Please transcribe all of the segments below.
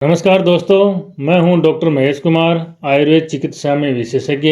नमस्कार दोस्तों, मैं हूं डॉक्टर महेश कुमार, आयुर्वेद चिकित्सा में विशेषज्ञ।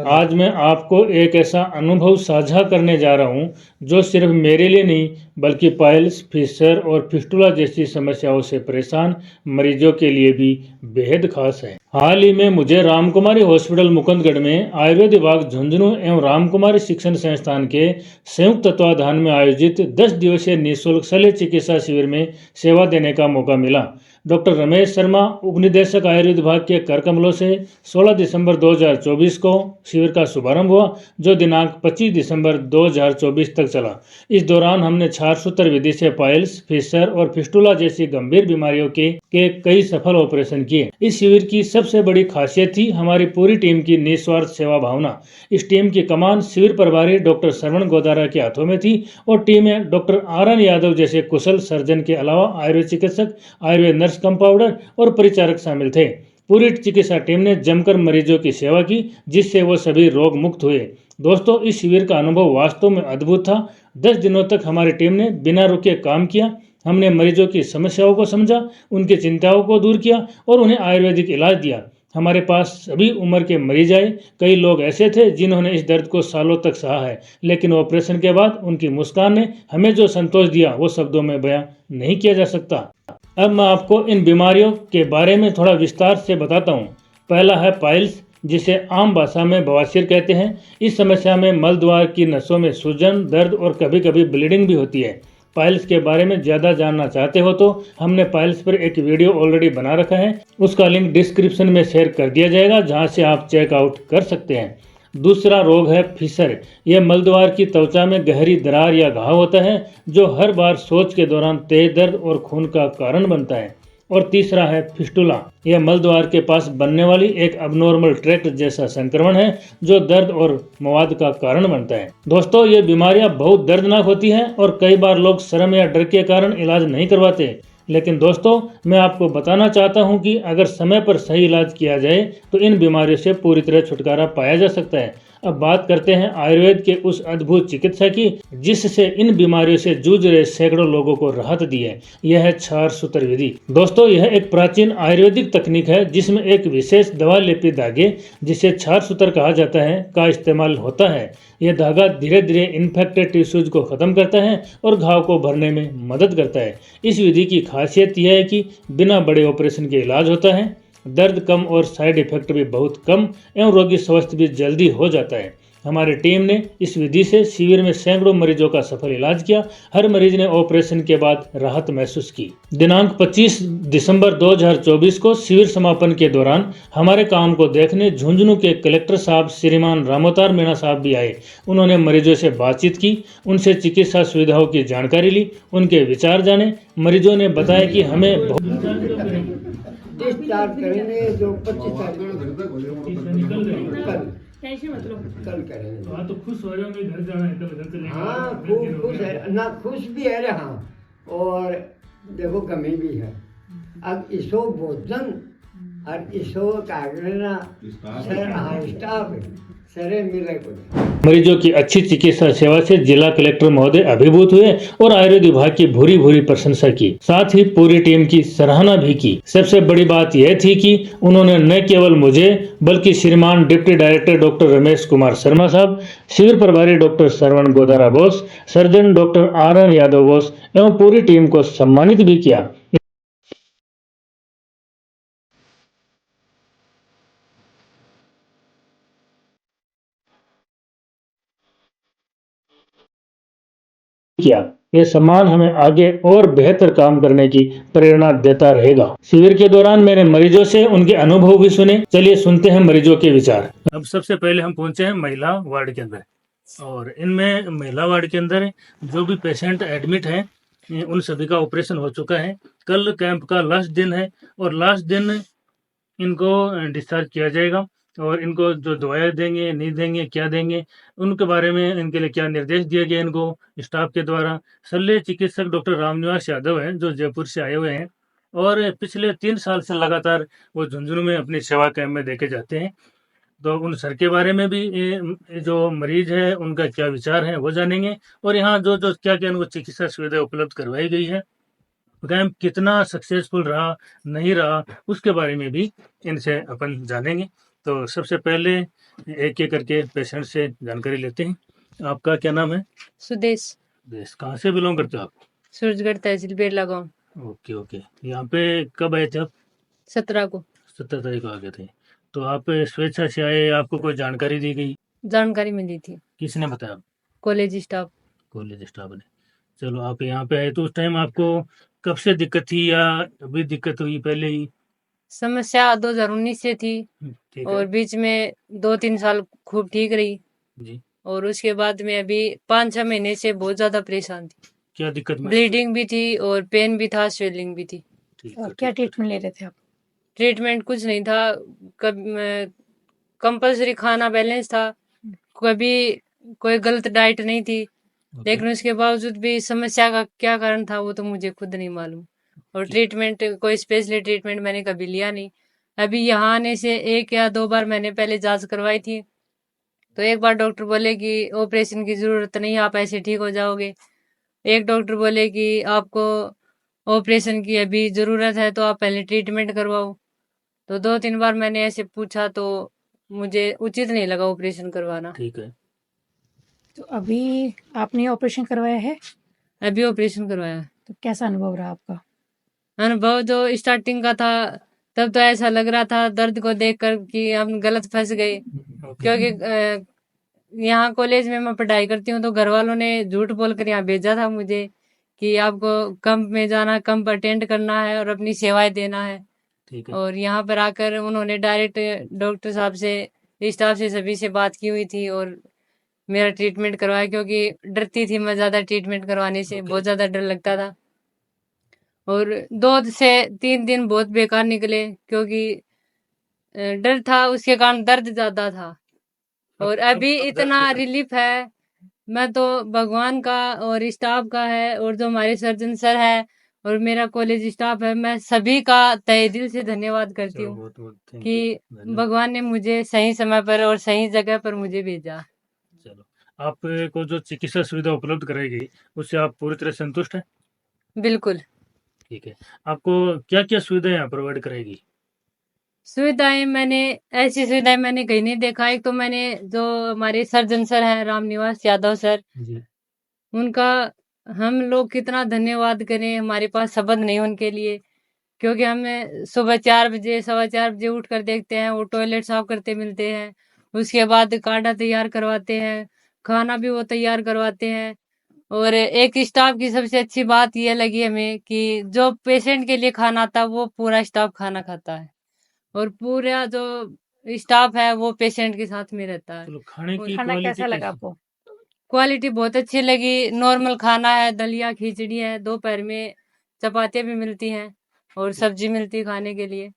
आज मैं आपको एक ऐसा अनुभव साझा करने जा रहा हूं जो सिर्फ मेरे लिए नहीं बल्कि पाइल्स, फिशर और फिस्टुला जैसी समस्याओं से परेशान मरीजों के लिए भी बेहद खास है। हाल ही में मुझे रामकुमारी हॉस्पिटल मुकुंदगढ़ में आयुर्वेद विभाग झुंझुनू एवं रामकुमारी शिक्षण संस्थान के संयुक्त तत्वाधान में आयोजित 10 दिवसीय निःशुल्क शल्य चिकित्सा शिविर में सेवा देने का मौका मिला। डॉक्टर रमेश शर्मा, उपनिदेशक आयुर्वेद विभाग के कर कमलों से 16 दिसंबर 2024 को शिविर का शुभारंभ हुआ, जो दिनांक 25 दिसंबर 2024 तक चला। इस दौरान हमने क्षारसूत्र विधि से पाइल्स, फिशर और फिस्टुला जैसी गंभीर बीमारियों के कई सफल ऑपरेशन किए। इस शिविर की सबसे बड़ी खासियत थी हमारी पूरी टीम की निस्वार्थ सेवा भावना। इस टीम की कमान शिविर प्रभारी डॉक्टर श्रवण गोदारा के हाथों में थी और टीम में डॉक्टर आरएन यादव जैसे कुशल सर्जन के अलावा आयुर्वेद चिकित्सक, आयुर्वेद नर्स कंपाउंडर और परिचारक शामिल थे। पूरी चिकित्सा टीम ने जमकर मरीजों की सेवा की, जिससे वो सभी रोग मुक्त हुए। दोस्तों, इस शिविर का अनुभव वास्तव में अद्भुत था। 10 दिनों तक हमारी टीम ने बिना रुके काम किया। हमने मरीजों की समस्याओं को समझा, उनकी चिंताओं को दूर किया और उन्हें आयुर्वेदिक इलाज दिया। हमारे पास सभी उम्र के मरीज आए। कई लोग ऐसे थे जिन्होंने इस दर्द को सालों तक सहा है, लेकिन ऑपरेशन के बाद उनकी मुस्कान ने हमें जो संतोष दिया वो शब्दों में बयां नहीं किया जा सकता। अब मैं आपको इन बीमारियों के बारे में थोड़ा विस्तार से बताता हूँ। पहला है पाइल्स, जिसे आम भाषा में बवासीर कहते हैं। इस समस्या में मल द्वार की नसों में सूजन, दर्द और कभी कभी ब्लीडिंग भी होती है। पाइल्स के बारे में ज़्यादा जानना चाहते हो तो हमने पाइल्स पर एक वीडियो ऑलरेडी बना रखा है, उसका लिंक डिस्क्रिप्शन में शेयर कर दिया जाएगा, जहां से आप चेकआउट कर सकते हैं। दूसरा रोग है फिशर। यह मलद्वार की त्वचा में गहरी दरार या घाव होता है, जो हर बार शौच के दौरान तेज दर्द और खून का कारण बनता है। और तीसरा है फिस्टुला। यह मलद्वार के पास बनने वाली एक अबनॉर्मल ट्रैक्ट जैसा संक्रमण है, जो दर्द और मवाद का कारण बनता है। दोस्तों, ये बीमारियां बहुत दर्दनाक होती हैं और कई बार लोग शर्म या डर के कारण इलाज नहीं करवाते। लेकिन दोस्तों, मैं आपको बताना चाहता हूं कि अगर समय पर सही इलाज किया जाए तो इन बीमारियों से पूरी तरह छुटकारा पाया जा सकता है। अब बात करते हैं आयुर्वेद के उस अद्भुत चिकित्सा की, जिससे इन बीमारियों से जूझ रहे सैकड़ों लोगों को राहत दी है। यह है क्षारसूत्र विधि। दोस्तों, यह एक प्राचीन आयुर्वेदिक तकनीक है जिसमें एक विशेष दवा लेपी धागे, जिसे क्षारसूत्र कहा जाता है, का इस्तेमाल होता है। यह धागा धीरे धीरे इन्फेक्टेड टिश्यूज को खत्म करता है और घाव को भरने में मदद करता है। इस विधि की खासियत यह है कि बिना बड़े ऑपरेशन के इलाज होता है, दर्द कम और साइड इफेक्ट भी बहुत कम एवं रोगी स्वस्थ भी जल्दी हो जाता है। हमारी टीम ने इस विधि से शिविर में सैकड़ों मरीजों का सफल इलाज किया। हर मरीज ने ऑपरेशन के बाद राहत महसूस की। दिनांक 25 दिसंबर 2024 को शिविर समापन के दौरान हमारे काम को देखने झुंझुनू के कलेक्टर साहब श्रीमान रामोतार मीणा साहब भी आए। उन्होंने मरीजों से बातचीत की, उनसे चिकित्सा सुविधाओं की जानकारी ली, उनके विचार जाने। मरीजों ने बताया कि हमें डिस्चार्ज करेंगे जो 25 तारीख कैसे मतलब कल करेंगे। हाँ, तो खुश हो रहे होंगे, घर जाना है कल, घर चलेंगे। हाँ, खूब खुश है ना, खुश भी है रे। हाँ, और देखो कमी भी है। अब इसो भोजन और इसो कागना सर, हाँ, स्टाफ सरे मिले कुछ। मरीजों की अच्छी चिकित्सा सेवा से जिला कलेक्टर महोदय अभिभूत हुए और आयुर्वेद विभाग की भूरी भूरी प्रशंसा की, साथ ही पूरी टीम की सराहना भी की। सबसे बड़ी बात यह थी कि उन्होंने न केवल मुझे बल्कि श्रीमान deputy director doctor Ramesh Kumar Sharma साहब, शिविर प्रभारी डॉक्टर श्रवण गोदारा बोस, सर्जन डॉक्टर आरएन यादव बोस एवं पूरी टीम को सम्मानित भी किया। ये सम्मान हमें आगे और बेहतर काम करने की प्रेरणा देता रहेगा। शिविर के दौरान मैंने मरीजों से उनके अनुभव भी सुने। चलिए सुनते हैं मरीजों के विचार। अब सबसे पहले हम पहुंचे हैं महिला वार्ड के अंदर, और इनमें महिला वार्ड के अंदर जो भी पेशेंट एडमिट हैं, उन सभी का ऑपरेशन हो चुका है। कल कैंप का लास्ट दिन है और लास्ट दिन इनको डिस्चार्ज किया जाएगा। और इनको जो दवाएं देंगे, नहीं देंगे, क्या देंगे, उनके बारे में इनके लिए क्या निर्देश दिए गए इनको स्टाफ के द्वारा। शल्य चिकित्सक डॉक्टर रामनिवास यादव हैं, जो जयपुर से आए हुए हैं और पिछले 3 साल से लगातार वो झुंझुनू में अपनी सेवा कैंप में देखे जाते हैं। तो उन सर के बारे में भी जो मरीज है उनका क्या विचार है वो जानेंगे, और यहाँ जो जो क्या क्या उनको चिकित्सा सुविधा उपलब्ध करवाई गई है कैंप कितना सक्सेसफुल रहा नहीं रहा उसके बारे में भी इनसे अपन जानेंगे। तो सबसे पहले एक एक करके पेशेंट से जानकारी लेते हैं। आपका क्या नाम है? सुदेश, देश कहाँ से बिलोंग करते हो आप? सूरजगढ़ तहसील बेरला गाँव। ओके ओके, यहाँ पे कब आए थे आप? 17 को 17 तारीख को आ गए थे। तो आप स्वेच्छा से आए, आपको कोई जानकारी दी गई? जानकारी मिली थी, किसने बताया? College staff. कॉलेज स्टाफ ने। चलो आप यहाँ पे आए तो उस टाइम आपको कब से दिक्कत थी या अभी दिक्कत हुई पहले ही? समस्या 2019 से थी ठीक और है बीच में 2-3 साल खूब ठीक रही जी। और उसके बाद में अभी 5-6 महीने से बहुत ज्यादा परेशान थी। क्या दिक्कत में? ब्लीडिंग भी थी और पेन भी था, स्वेलिंग भी थी। ठीक और है, क्या ठीक है। ट्रीटमेंट ले रहे थे आप? ट्रीटमेंट कुछ नहीं था, कंपल्सरी खाना बैलेंस था, कभी कोई गलत डाइट नहीं थी, ओके, लेकिन उसके बावजूद भी समस्या का क्या कारण था वो तो मुझे खुद नहीं मालूम। और ट्रीटमेंट कोई स्पेशली ट्रीटमेंट मैंने कभी लिया नहीं। अभी यहाँ आने से 1 या 2 बार मैंने पहले जांच करवाई थी, तो एक बार डॉक्टर बोले कि ऑपरेशन की जरूरत नहीं, आप ऐसे ठीक हो जाओगे। एक डॉक्टर बोले कि आपको ऑपरेशन की अभी जरूरत है तो आप पहले ट्रीटमेंट करवाओ। तो 2-3 बार मैंने ऐसे पूछा तो मुझे उचित नहीं लगा ऑपरेशन करवाना। ठीक है। तो अभी आपने ऑपरेशन करवाया है, अभी ऑपरेशन करवाया। तो कैसा अनुभव रहा आपका? अनुभव जो स्टार्टिंग का था तब तो ऐसा लग रहा था दर्द को देखकर कि हम गलत फंस गए, ओके, क्योंकि यहाँ कॉलेज में मैं पढ़ाई करती हूँ तो घर वालों ने झूठ बोलकर यहाँ भेजा था मुझे कि आपको कैंप में जाना, कैंप अटेंड करना है और अपनी सेवाएं देना है। ठीक है। और यहाँ पर आकर उन्होंने डायरेक्ट डॉक्टर साहब से, स्टाफ से, सभी से बात की हुई थी और मेरा ट्रीटमेंट करवाया, क्योंकि डरती थी मैं ज्यादा ट्रीटमेंट करवाने से, ओके। बहुत ज्यादा डर लगता था। और 2 से 3 दिन बहुत बेकार निकले क्योंकि डर था, उसके कारण दर्द ज्यादा था। और अभी अब इतना दर्द- रिलीफ है, मैं तो भगवान का और स्टाफ का है और जो हमारे सर्जन सर है और मेरा कॉलेज स्टाफ है, मैं सभी का तहे दिल से धन्यवाद करती चलो, हूँ बहुत बहुत थैंक यू, कि धन्यवाद। भगवान ने मुझे सही समय पर और सही जगह पर मुझे भेजा। चलो, आपको जो चिकित्सा सुविधा उपलब्ध कराई गई उससे आप पूरी तरह संतुष्ट हैं? बिल्कुल। ठीक है। आपको क्या क्या सुविधाएं यहाँ प्रोवाइड कराएगी? ऐसी सुविधाएं मैंने कहीं नहीं देखा। एक तो मैंने जो हमारे सर्जन सर हैं रामनिवास यादव सर, जी। उनका हम लोग कितना धन्यवाद करें, हमारे पास शब्द नहीं उनके लिए। क्योंकि हमें सुबह 4 बजे 4:15 बजे उठ कर देखते हैं, वो टॉयलेट साफ करते मिलते हैं, उसके बाद काढ़ा तैयार करवाते हैं, खाना भी वो तैयार करवाते हैं। और एक स्टाफ की सबसे अच्छी बात ये लगी हमें कि जो पेशेंट के लिए खाना आता है वो पूरा स्टाफ खाना खाता है और पूरा जो स्टाफ है वो पेशेंट के साथ में रहता है। चलो, खाने की खाना क्वालिटी कैसा लगा कैसी? आपको? क्वालिटी बहुत अच्छी लगी। नॉर्मल खाना है, दलिया खिचड़ी है, दोपहर में चपातियाँ भी मिलती हैं और सब्जी मिलती है खाने के लिए।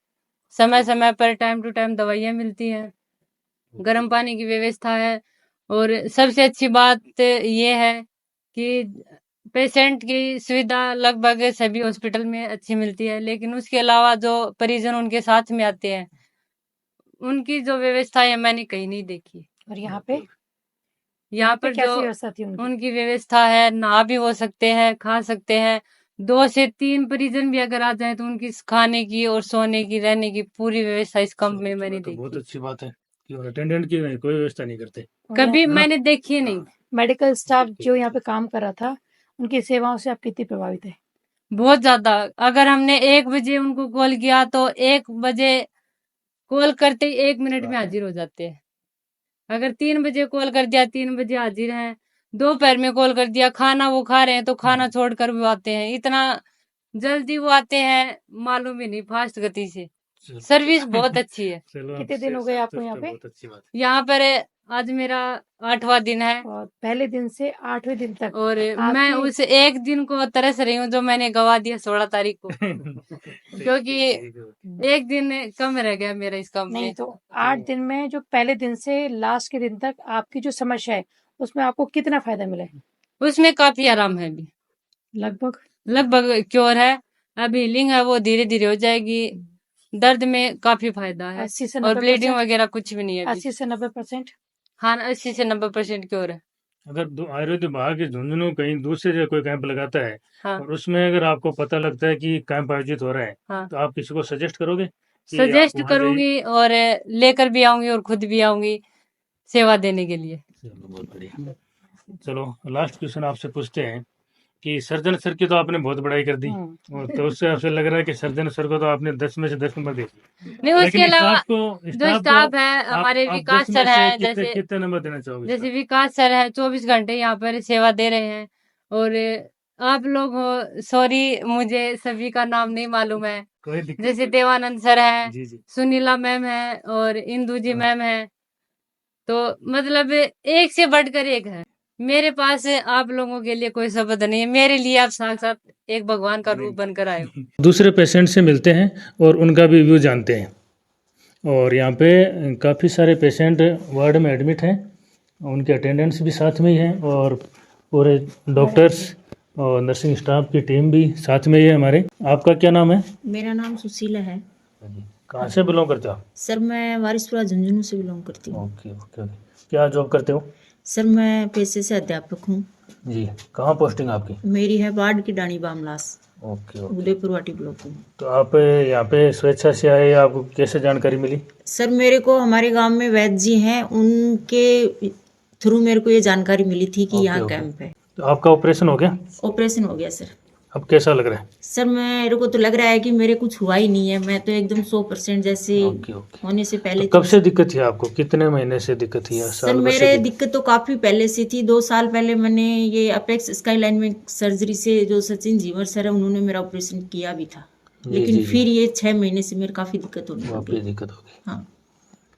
समय समय पर टाइम टू टाइम दवाइयाँ मिलती हैं, गर्म पानी की व्यवस्था है। और सबसे अच्छी बात ये है कि पेशेंट की सुविधा लगभग सभी हॉस्पिटल में अच्छी मिलती है, लेकिन उसके अलावा जो परिजन उनके साथ में आते हैं उनकी जो व्यवस्था है मैंने कहीं नहीं देखी। और यहाँ पे यहाँ पर कैसी जो व्यवस्था थी उनकी? उनकी व्यवस्था है, नहा भी हो सकते हैं, खा सकते हैं। 2 से 3 परिजन भी अगर आ जाए तो उनकी खाने की और सोने की, रहने की पूरी व्यवस्था इस कैंप में मैंने तो बहुत देखी। अच्छी बात है कि अटेंडेंट की नहीं, कोई व्यवस्था नहीं करते। कभी हाँ। मैंने देखी नहीं। मेडिकल स्टाफ जो यहाँ पे काम कर रहा था, उनकी सेवाओं से आप कितनी प्रभावित है? बहुत ज्यादा। अगर हमने 1 बजे उनको कॉल किया तो 1 बजे कॉल करते ही 1 मिनट में हाजिर हो जाते हैं। अगर 3 बजे कॉल कर दिया 3 बजे हाजिर हैं। दोपहर में कॉल कर दिया, खाना वो खा रहे हैं तो खाना छोड़कर वो आते हैं। इतना जल्दी वो आते हैं, मालूम ही नहीं, फास्ट गति से। चलो। सर्विस बहुत अच्छी है। चलो, कितने आपसे दिन हो गए आपको संतुष्ट यहाँ है, पे? बहुत अच्छी बात यहाँ पर आज मेरा 8वां दिन है और पहले दिन से 8वें दिन तक और मैं आपकी- उस एक दिन को तरस रही हूँ जो मैंने गवा दिया 16 तारीख को। है। क्योंकि एक दिन कम रह गया मेरा इस काम नहीं में। तो 8 दिन में जो पहले दिन से लास्ट के दिन तक आपकी जो समस्या है उसमें आपको कितना फायदा मिला है? उसमें काफी आराम है। अभी लगभग क्योर है। अभी हीलिंग है, वो धीरे धीरे हो जाएगी। दर्द में काफी फायदा है 80 से और 90%? ब्लीडिंग वगैरह कुछ भी नहीं है अभी। 80 से 90%? हाँ, 80 से 90% क्योर है। अगर आयुर्वेद विभाग के झुंझुनू कहीं दूसरे जगह कोई कैंप लगाता है हाँ और उसमें अगर आपको पता लगता है कि कैंप आयोजित हो रहा है, हाँ तो आप किसी को सजेस्ट करोगे कि आप सजेस्ट वहाँ जाइए? करूंगी और लेकर भी आऊंगी और खुद भी आऊंगी सेवा देने के लिए। चलो बहुत बढ़िया। चलो लास्ट क्वेश्चन आपसे पूछते हैं कि सर्जन सर की तो आपने बहुत बड़ाई कर दी, और तो उससे आपसे लग रहा है कि सर्जन सर को तो आपने 10 में से 10 नंबर दे दिए, नहीं उसके लेकिन अलावा स्टाफ जो को स्टाफ है आप हमारे आप विकास 10 में सर से है, कितने जैसे कितने नंबर देना चाहोगे जैसे स्टाफ? विकास सर है 24 घंटे यहाँ पर सेवा दे रहे हैं। और आप लोग हो, सॉरी मुझे सभी का नाम नहीं मालूम है, कोई दिक्कत जैसे देवानंद सर है, जी जी सुनीला मैम है और इंदू जी हाँ। मैम है। तो मतलब एक से बढ़कर एक है। मेरे पास आप लोगों के लिए कोई शब्द नहीं है, मेरे लिए आप साक्षात एक भगवान का रूप बनकर आए हो। दूसरे पेशेंट से मिलते हैं और उनका भी व्यू जानते हैं। और यहाँ पे काफ़ी सारे पेशेंट वार्ड में एडमिट हैं, उनके अटेंडेंस भी साथ में ही है, और पूरे डॉक्टर्स और नर्सिंग स्टाफ की टीम भी साथ में ही है हमारे। आपका क्या नाम है? मेरा नाम सुशीला है। कहाँ से बिलोंग करते हो आप? सर मैं वारिसपुरा झुंझुनू से बिलोंग करती हूँ। Okay okay okay. क्या जॉब करते हो? सर मैं पेशे से अध्यापक हूँ। जी, कहाँ पोस्टिंग आपकी? मेरी है वार्ड की डाणी बामलास, ओके ओके। उदयपुर वाटी ब्लॉक में। तो आप यहाँ पे स्वेच्छा से आए, आपको कैसे जानकारी मिली? सर मेरे को हमारे गांव में वैद्य जी हैं, उनके थ्रू मेरे को ये जानकारी मिली थी कि ओके, यहाँ ओके। कैंप है। तो आपका ऑपरेशन हो गया? ऑपरेशन हो गया सर। अब कैसा लग रहा है? सर मेरे को तो लग रहा है कि मेरे कुछ हुआ ही नहीं है, मैं तो एकदम 100% जैसे ओके ओके। होने से पहले तो कब से दिक्कत थी आपको? कितने महीने से दिक्कत थी या सर साल भर से मेरे थी? दिक्कत तो काफ़ी पहले से थी। 2 साल पहले मैंने ये अपेक्स स्काईलाइन में सर्जरी से जो सचिन जीवर सर है उन्होंने मेरा ऑपरेशन किया भी था, जी, लेकिन जी, जी। फिर ये 6 महीने से मेरे काफ़ी दिक्कत होने वापस लगी। दिक्कत हो गई। हाँ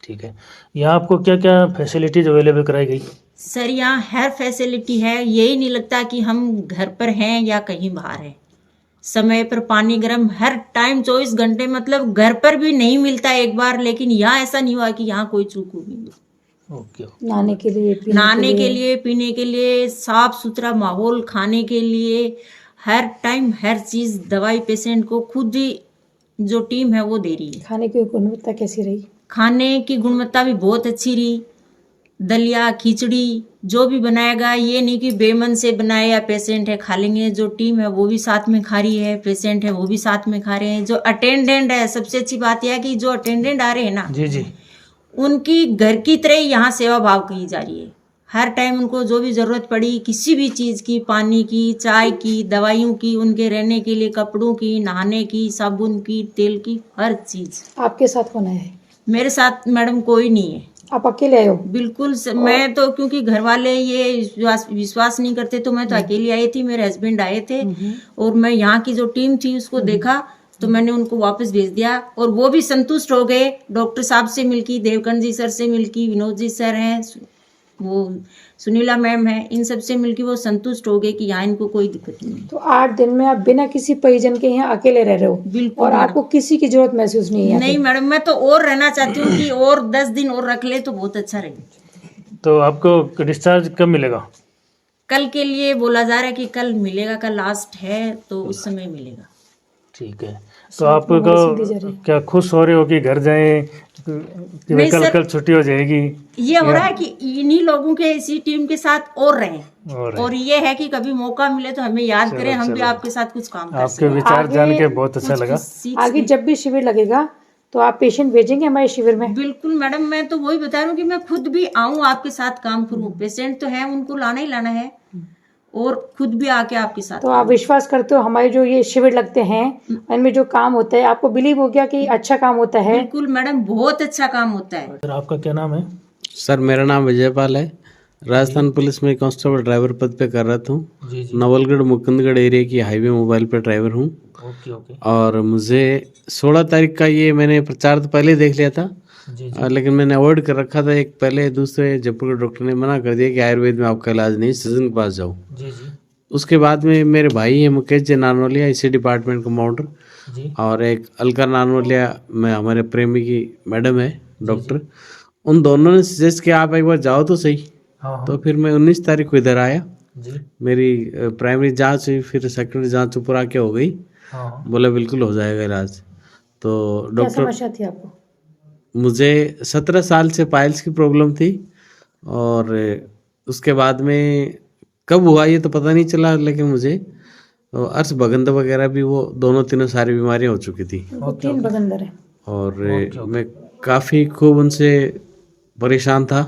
ठीक है। यहाँ आपको क्या क्या फैसिलिटीज अवेलेबल कराई गई? सर यहाँ हर फैसिलिटी है, यही नहीं लगता कि हम घर पर हैं या कहीं बाहर हैं। समय पर पानी गर्म हर टाइम 24 घंटे, मतलब घर पर भी नहीं मिलता एक बार, लेकिन यहाँ ऐसा नहीं हुआ कि यहाँ कोई चूक होगी। Okay okay. नहाने के लिए, नहाने के लिए, पीने के लिए, साफ सुथरा माहौल, खाने के लिए हर टाइम हर चीज़, दवाई पेशेंट को खुद ही जो टीम है वो दे रही है। खाने की गुणवत्ता कैसी रही? खाने की गुणवत्ता भी बहुत अच्छी रही। दलिया खिचड़ी जो भी बनाएगा, ये नहीं कि बेमन से बनाए या पेशेंट है खा लेंगे। जो टीम है वो भी साथ में खा रही है, पेशेंट है वो भी साथ में खा रहे हैं। जो अटेंडेंट है, सबसे अच्छी बात यह है कि जो अटेंडेंट आ रहे हैं ना, जी जी। उनकी घर की तरह ही यहाँ सेवा भाव की जा रही है। हर टाइम उनको जो भी ज़रूरत पड़ी किसी भी चीज़ की, पानी की, चाय की, दवाइयों की, उनके रहने के लिए कपड़ों की, नहाने की, साबुन की, तेल की, हर चीज़। आपके साथ कौन है? मेरे साथ मैडम कोई नहीं है। आप अकेले आए हो? बिल्कुल मैं तो, क्योंकि घर वाले ये विश्वास नहीं करते, तो मैं तो अकेली आई थी। मेरे हस्बैंड आए थे और मैं यहाँ की जो टीम थी उसको देखा तो मैंने उनको वापस भेज दिया, और वो भी संतुष्ट हो गए। डॉक्टर साहब से मिलकी, देवकर्ण जी सर से मिलकी, विनोद जी सर हैं, वो सुनीला मैम है, इन सब से मिलके वो संतुष्ट हो गए कि यहाँ इनको कोई दिक्कत नहीं है। तो 8 दिन में आप बिना किसी परिजन के यहाँ अकेले रह रहे हो? बिल्कुल और आपको किसी की जरूरत महसूस नहीं है? नहीं मैडम, मैं तो और रहना चाहती हूँ कि और 10 दिन और रख ले तो बहुत अच्छा रहेगा। तो आपको डिस्चार्ज कब मिलेगा? कल के लिए बोला जा रहा है कि कल मिलेगा, कल लास्ट है तो उस समय मिलेगा। ठीक है। तो आपको क्या खुश हो रहे हो कि घर जाएं, कि नहीं कल सर, कल छुट्टी हो जाएगी? ये हो रहा है कि इन्हीं लोगों के इसी टीम के साथ और रहें, और ये है कि कभी मौका मिले तो हमें याद करें, हम भी चलो। आपके साथ कुछ काम कर आपके सकें। विचार आगे जान के बहुत अच्छा लगा। आगे जब भी शिविर लगेगा तो आप पेशेंट भेजेंगे हमारे शिविर में? बिल्कुल मैडम, मैं तो वही बता रही हूँ कि मैं खुद भी आऊँ आपके साथ काम करूँ। पेशेंट तो है, उनको लाना ही लाना है, और खुद भी आके आपके साथ। तो आप विश्वास करते हो हमारे जो ये शिविर लगते हैं इनमें जो काम होता है, आपको बिलीव हो गया कि अच्छा काम होता है? बिल्कुल मैडम, बहुत अच्छा काम होता है। सर आपका क्या नाम है? सर मेरा नाम विजयपाल है। राजस्थान पुलिस में कांस्टेबल ड्राइवर पद पे कार्यरत हूँ। जी जी। नवलगढ़ मुकुंदगढ़ एरिया की हाईवे मोबाइल पे ड्राइवर हूँ। Okay okay. और मुझे 16 तारीख का ये मैंने प्रचार तो पहले देख लिया था, जी जी। लेकिन मैंने अवॉइड कर रखा था। एक पहले दूसरे जयपुर के डॉक्टर ने मना कर दिया कि आयुर्वेद में आपका इलाज नहीं, सजन के पास जाओ। जी जी। उसके बाद में मेरे भाई हैं मुकेश जी नानोलिया, इसी डिपार्टमेंट कंपाउंडर, जी। और एक अलका नानोलिया में हमारे प्रेमी की मैडम है डॉक्टर। उन दोनों ने सजेस्ट किया आप एक बार जाओ तो सही। हाँ तो फिर मैं 19 तारीख को इधर आया। जी। मेरी प्राइमरी जांच हुई, फिर सेकेंडरी जांच ऊपर आके हो गई। हाँ। बोला बिल्कुल हो जाएगा इलाज। तो क्या डॉक्टर, समस्या थी आपको? मुझे 17 साल से पाइल्स की प्रॉब्लम थी, और उसके बाद में कब हुआ ये तो पता नहीं चला, लेकिन मुझे अर्श बगंद वगैरह भी वो दोनों तीनों सारी बीमारियां हो चुकी थी। उनको 3 बगंदर है। और मैं काफ़ी खूब उनसे परेशान था।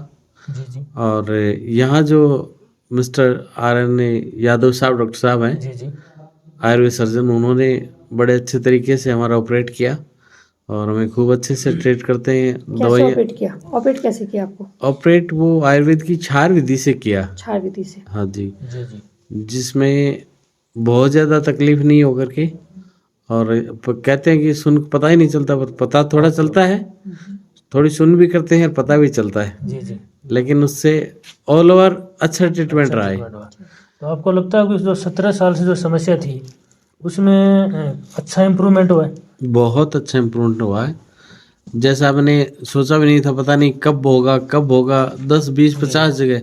जी जी और यहाँ जो मिस्टर RN यादव साहब डॉक्टर साहब हैं, जी जी आयुर्वेद सर्जन, उन्होंने बड़े अच्छे तरीके से हमारा ऑपरेट किया और हमें खूब अच्छे से ट्रीट करते हैं। कैसे दवाइयाँ ऑपरेट किया? ऑपरेट कैसे किया आपको? ऑपरेट वो आयुर्वेद की क्षार विधि से किया। छार विधि से। हाँ जी, जी जी जिसमें बहुत ज़्यादा तकलीफ नहीं होकर के, और कहते हैं कि सुन पता ही नहीं चलता, पर पता थोड़ा चलता है, थोड़ी सुन भी करते हैं और पता भी चलता है, जी जी। लेकिन उससे ऑल ओवर अच्छा ट्रीटमेंट रहा है। तो आपको लगता है कि जो 17 साल से जो समस्या थी उसमें अच्छा इम्प्रूवमेंट हुआ है? बहुत अच्छा इम्प्रूवमेंट हुआ है, जैसा मैंने सोचा भी नहीं था। पता नहीं कब होगा 10 20 50 जगह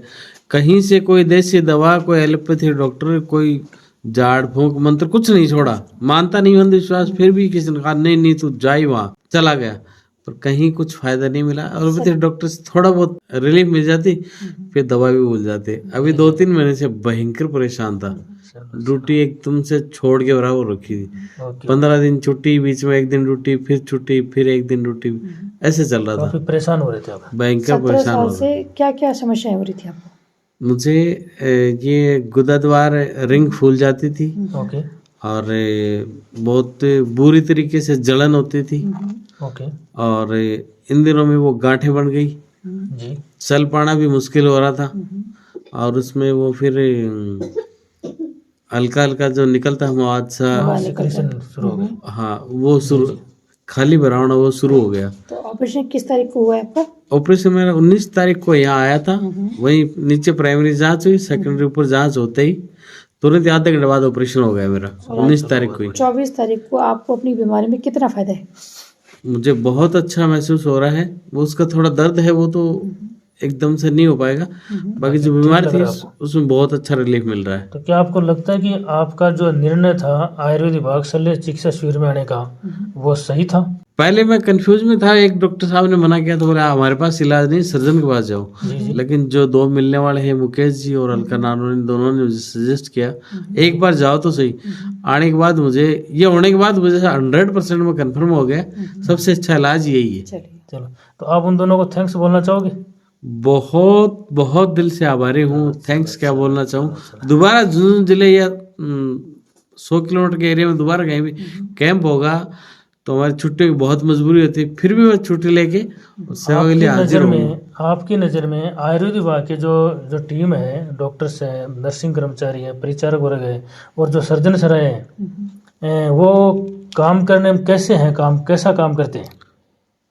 कहीं से कोई देसी दवा, कोई एलोपैथी डॉक्टर, कोई झाड़ फूंक मंत्र कुछ नहीं छोड़ा। मानता नहीं अंधविश्वास, फिर भी किसी ने कहा नहीं तू जा ही वहाँ, चला गया, पर कहीं कुछ फायदा नहीं मिला। एलोपैथी डॉक्टर से थोड़ा बहुत रिलीफ मिल जाती, फिर दवा भी भूल जाते। अभी 2-3 महीने से भयंकर परेशान था, ड्यूटी एकदम से छोड़ के बराबर रखी थी। ओके। 15 दिन छुट्टी, बीच में 1 दिन ड्यूटी, फिर छुट्टी, फिर 1 दिन ड्यूटी, ऐसे चल रहा काफी था। परेशान हो रहे थे आप? भयंकर 17 परेशान साल हो रहा से क्या क्या समस्याएं हो रही थी आपको? मुझे ये गुदाद्वार रिंग फूल जाती थी ओके और बहुत बुरी तरीके से जलन होती थी, ओके और इन दिनों में वो गांठें बन गई, जी चल पाना भी मुश्किल हो रहा था। और उसमें वो फिर हल्का हल्का जो निकलता है मवाद सा, सिक्रेशन शुरू हो गई। हाँ वो शुरू, खाली भरावना वो शुरू हो गया। तो ऑपरेशन किस तारीख को हुआ है आपका? ऑपरेशन मेरा 19 तारीख को यहाँ आया था, वहीं नीचे प्राइमरी जांच हुई, सेकेंडरी ऊपर जांच होते ही तुरंत आधे घंटे बाद ऑपरेशन हो गया मेरा। 19 तारीख को ही 24 तारीख को आपको अपनी बीमारी में कितना फायदा है? मुझे बहुत अच्छा महसूस हो रहा है। वो उसका थोड़ा दर्द है, वो तो एकदम से नहीं हो पाएगा, बाकी जो बीमारी थी उसमें बहुत अच्छा रिलीफ मिल रहा है। तो क्या आपको लगता है कि आपका जो निर्णय था आयुर्वेद विभाग शल्य चिकित्सा शिविर में आने का वो सही था? पहले मैं कंफ्यूज में था, एक डॉक्टर साहब ने मना किया तो बोला हमारे पास इलाज नहीं, सर्जन के पास जाओ। लेकिन जो 2 मिलने वाले हैं, मुकेश जी और अलका नानोनी, दोनों ने मुझे सजेस्ट किया एक बार जाओ तो सही। आने के बाद मुझे ये होने के बाद मुझे 100% में कंफर्म हो गया सबसे अच्छा इलाज यही है। चलिए, चलो, तो आप उन दोनों को थैंक्स बोलना चाहोगे? बहुत बहुत दिल से आभारी हूँ। थैंक्स क्या बोलना चाहूँ। दोबारा झुंझुनू जिले या 100 किलोमीटर के एरिया में दोबारा कहीं भी कैंप होगा तो हमारी छुट्टी की बहुत मजबूरी होती है, फिर भी मैं छुट्टी लेके सेवा के लिए हाजिर हूँ। आपकी नज़र में आयुर्वेद विभाग की जो टीम है, डॉक्टर्स हैं, नर्सिंग कर्मचारी हैं, परिचारक वर्ग है और जो सर्जन सर हैं, वो काम करने में कैसे हैं, कैसा काम करते हैं?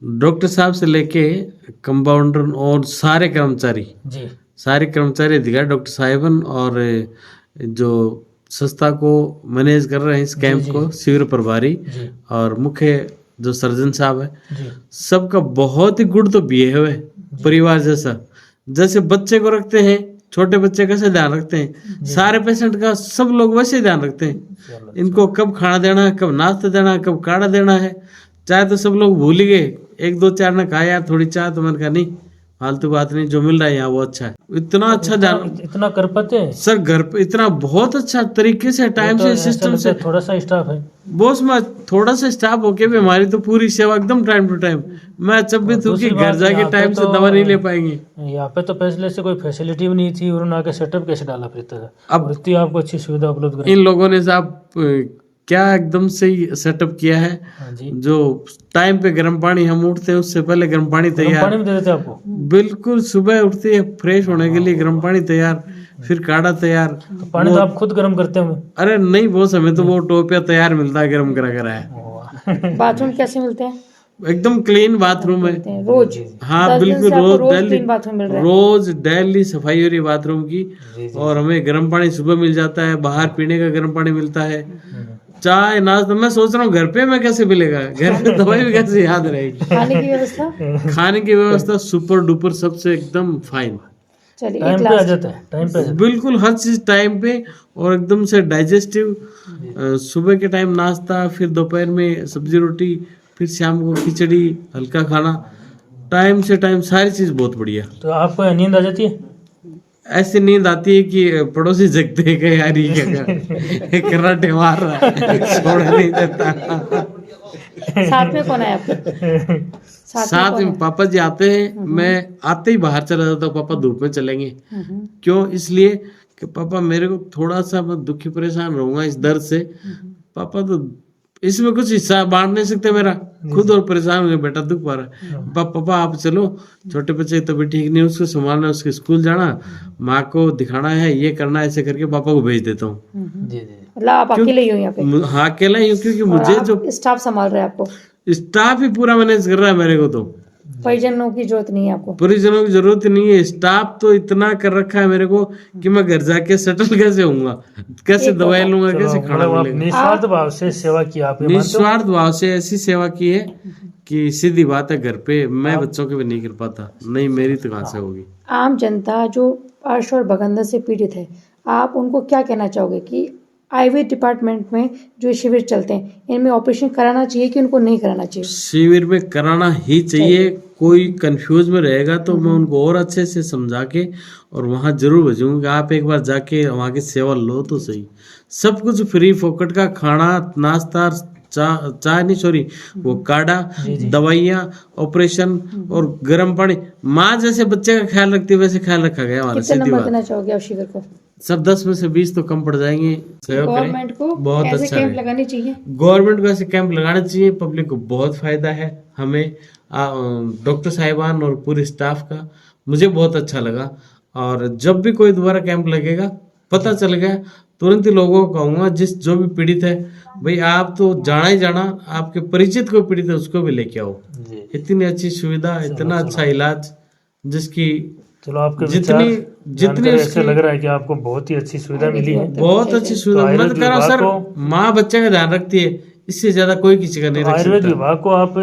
डॉक्टर साहब से लेके कंपाउंडर और सारे कर्मचारी अधिकारी, डॉक्टर साहिबन और जो संस्था को मैनेज कर रहे हैं इस कैंप को, शिविर प्रभारी और मुख्य जो सर्जन साहब है, सबका बहुत ही गुड तो बिहेव है, परिवार जैसा। जैसे बच्चे को रखते हैं, छोटे बच्चे कैसे ध्यान रखते हैं, सारे पेशेंट का सब लोग वैसे ध्यान रखते हैं। इनको कब खाना देना है, कब नाश्ता देना है, कब काढ़ा देना है। चाय तो सब लोग भूल ही गए, 1-2-4 ने कहा यार थोड़ी चाय, तो मैंने कहा नहीं फालतू बात नहीं, जो मिल रहा है यहाँ वो अच्छा है। इतना अच्छा इतना कर पाते हैं सर, घर पे इतना बहुत अच्छा तरीके से टाइम से सिस्टम से। थोड़ा सा स्टाफ है बॉस में, थोड़ा सा स्टाफ होके भी हमारी तो पूरी सेवा एकदम टाइम टू टाइम। मैं अचंभित हूँ कि घर जाके टाइम से दवा नहीं ले पाएंगे। यहाँ पे तो पहले से कोई फैसिलिटी भी नहीं थी, उन्होंने आके सेटअप कैसे डाला फिर? अब इतनी आपको अच्छी सुविधा उपलब्ध इन लोगों ने साहब क्या एकदम से ही सेटअप किया है। जो टाइम पे गर्म पानी हम उठते हैं उससे पहले गर्म पानी तैयार, पानी में दे देते आपको? बिल्कुल, सुबह उठते हैं फ्रेश होने के लिए गर्म पानी तैयार, फिर काढ़ा तैयार। पानी तो आप खुद गर्म करते होंगे? अरे नहीं बॉस, हमें तो वो टोपिया तैयार मिलता है, गर्म करा करा है। बाथरूम कैसे मिलते हैं? एकदम क्लीन बाथरूम है रोज? हाँ बिल्कुल, रोज डेली सफाई हो रही है बाथरूम की। और हमें गर्म पानी सुबह मिल जाता है, बाहर पीने का गर्म पानी मिलता है, चाय नाश्ता। मैं सोच रहा हूँ घर पे में कैसे मिलेगा, घर पे दवाई भी कैसे याद रहेगी। खाने की व्यवस्था सुपर डुपर, सबसे एकदम फाइन। चलिए, टाइम पे आ जाता है, टाइम पे बिल्कुल हर चीज टाइम पे और एकदम से डाइजेस्टिव। सुबह के टाइम नाश्ता, फिर दोपहर में सब्जी रोटी, फिर शाम को खिचड़ी, हल्का खाना, टाइम से टाइम, सारी चीज बहुत बढ़िया। तो आपको नींद आ जाती है? ऐसी नींद आती है कि पड़ोसी जगते हैं कि यार ये क्या कर कराटे मार रहा है, छोड़ नहीं देता। साथ में कौन है आपके? साथ कौन में है? पापा जी आते हैं, मैं आते ही बाहर चला जाता हूँ, पापा धूप में चलेंगे। क्यों? इसलिए कि पापा मेरे को थोड़ा सा मैं दुखी परेशान रहूंगा इस दर्द से, पापा तो इसमें कुछ हिस्सा बांट नहीं सकते मेरा, खुद और परेशान हो गए, बेटा दुख पा रहा है, पापा आप चलो, छोटे बच्चे की तबीयत ठीक नहीं, उसको संभालना, उसके स्कूल जाना, माँ को दिखाना है, ये करना है, ऐसे करके पापा को भेज देता हूँ। मतलब आप अकेले ही हो यहाँ पे? हाँ अकेला ही हूँ, क्योंकि और मुझे आप जो स्टाफ संभाल रहे हैं आपको? स्टाफ ही पूरा मैनेज कर रहा है मेरे को, तो परिजनों की जरूरत नहीं है आपको? परिजनों की जरूरत ही नहीं है, स्टाफ तो इतना कर रखा है मेरे को कि मैं घर जाके सेटल कैसे होऊंगा, कैसे दवाई लूंगा, कैसे खाना मतलब आप मिलेगा। निस्वार्थ भाव से सेवा की आप ये मानते हो? निस्वार्थ भाव से ऐसी सेवा की है कि सीधी बात है, घर पे मैं बच्चों के भी नहीं कर पाता, नहीं मेरी तो कहाँ से होगी। आम जनता जो अर्श और भगंदर से पीड़ित है, आप उनको क्या कहना चाहोगे कि आयुर्वेद डिपार्टमेंट में जो शिविर चलते हैं, इनमें ऑपरेशन कराना चाहिए कि उनको नहीं कराना चाहिए? शिविर में कराना ही चाहिए। कोई कंफ्यूज में रहेगा तो मैं उनको और अच्छे से समझा के और वहाँ जरूर भेजूंगा कि आप एक बार जाके वहाँ की सेवा लो तो सही। सब कुछ फ्री फोकट का, खाना, नाश्ता, चाय नहीं सॉरी वो काढ़ा, दवाइयाँ, ऑपरेशन और गर्म पानी। माँ जैसे बच्चे का ख्याल रखती है वैसे ख्याल रखा गया हमारा। कितने सीधी नंबर बात, देना चाहोगे आप शिविर को? सब 10 में से 20 तो कम पड़ जाएंगे। सहयोग करें, गवर्नमेंट को बहुत ऐसे अच्छा कैंप है। लगाने चाहिए। गवर्नमेंट को ऐसे कैंप लगाने चाहिए, पब्लिक को बहुत फायदा है। हमें डॉक्टर साहिबान और पूरे स्टाफ का मुझे बहुत अच्छा लगा। और जब भी कोई दोबारा कैंप लगेगा, पता चल गया, तुरंत ही लोगों को कहूंगा जिस जो भी पीड़ित है, भाई आप तो जाना ही जाना, आपके परिचित को पीड़ित है उसको भी लेके आओ। इतनी अच्छी सुविधा, इतना अच्छा इलाज, जिसकी चलो आपके जितनी जितने ऐसे उसकी लग रहा है कि आपको बहुत ही अच्छी सुविधा मिली है। बहुत अच्छी सुविधा। तो मत करो सर, माँ बच्चे का ध्यान रखती है, इससे ज्यादा कोई किसी का नहीं रख आयुर्वेद सकता। विभाग को आप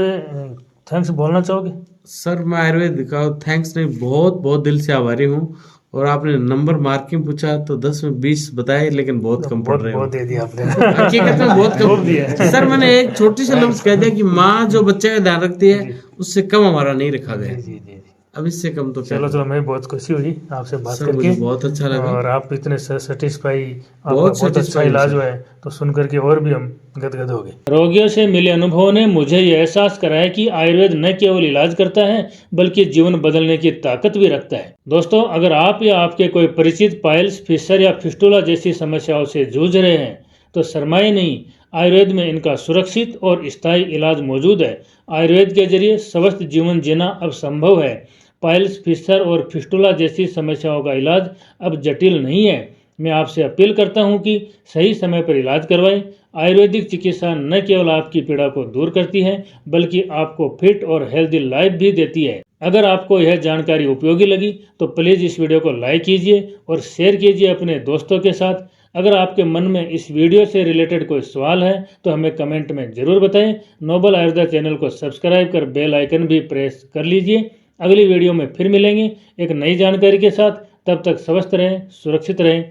थैंक्स बोलना चाहोगे? सर मैं आयुर्वेद का थैंक्स नहीं, बहुत बहुत दिल से आभारी हूँ। और आपने नंबर मार्किंग पूछा तो 10 में 20 बताए, लेकिन बहुत कम पड़ रहे हो। बहुत दे दिया आपने। हकीकत में बहुत खूब कम दिया है। सर, मैंने एक छोटी सी लफ्ज कह दिया कि माँ जो बच्चे का ध्यान रखती है उससे कम हमारा नहीं रखा गया। जी जी। अब इससे कम तो क्या। चलो मैं बहुत खुशी हुई आपसे बात सर करके, मुझे बहुत अच्छा लगा। और आप इतने सेटिस्फाई, आपका बहुत बहुत अच्छा satisfied इलाज सर। हुआ है तो सुन करके और भी हम गदगद हो गए। रोगियों से मिले अनुभवों ने मुझे ये एहसास कराया कि आयुर्वेद न केवल इलाज करता है बल्कि जीवन बदलने की ताकत भी रखता है। दोस्तों, अगर आप या आपके कोई परिचित पाइल्स, फिशर या फिस्टुला जैसी समस्याओं से जूझ रहे हैं तो शर्माए नहीं, आयुर्वेद में इनका सुरक्षित और स्थायी इलाज मौजूद है। आयुर्वेद के जरिए स्वस्थ जीवन जीना अब संभव है। पाइल्स, फिशर और फिस्टुला जैसी समस्याओं का इलाज अब जटिल नहीं है। मैं आपसे अपील करता हूं कि सही समय पर इलाज करवाएं। आयुर्वेदिक चिकित्सा न केवल आपकी पीड़ा को दूर करती है बल्कि आपको फिट और हेल्दी लाइफ भी देती है। अगर आपको यह जानकारी उपयोगी लगी तो प्लीज़ इस वीडियो को लाइक कीजिए और शेयर कीजिए अपने दोस्तों के साथ। अगर आपके मन में इस वीडियो से रिलेटेड कोई सवाल है तो हमें कमेंट में ज़रूर बताएं। नोबल आयुर्वेदा चैनल को सब्सक्राइब कर बेल आइकन भी प्रेस कर लीजिए। अगली वीडियो में फिर मिलेंगे एक नई जानकारी के साथ। तब तक स्वस्थ रहें, सुरक्षित रहें।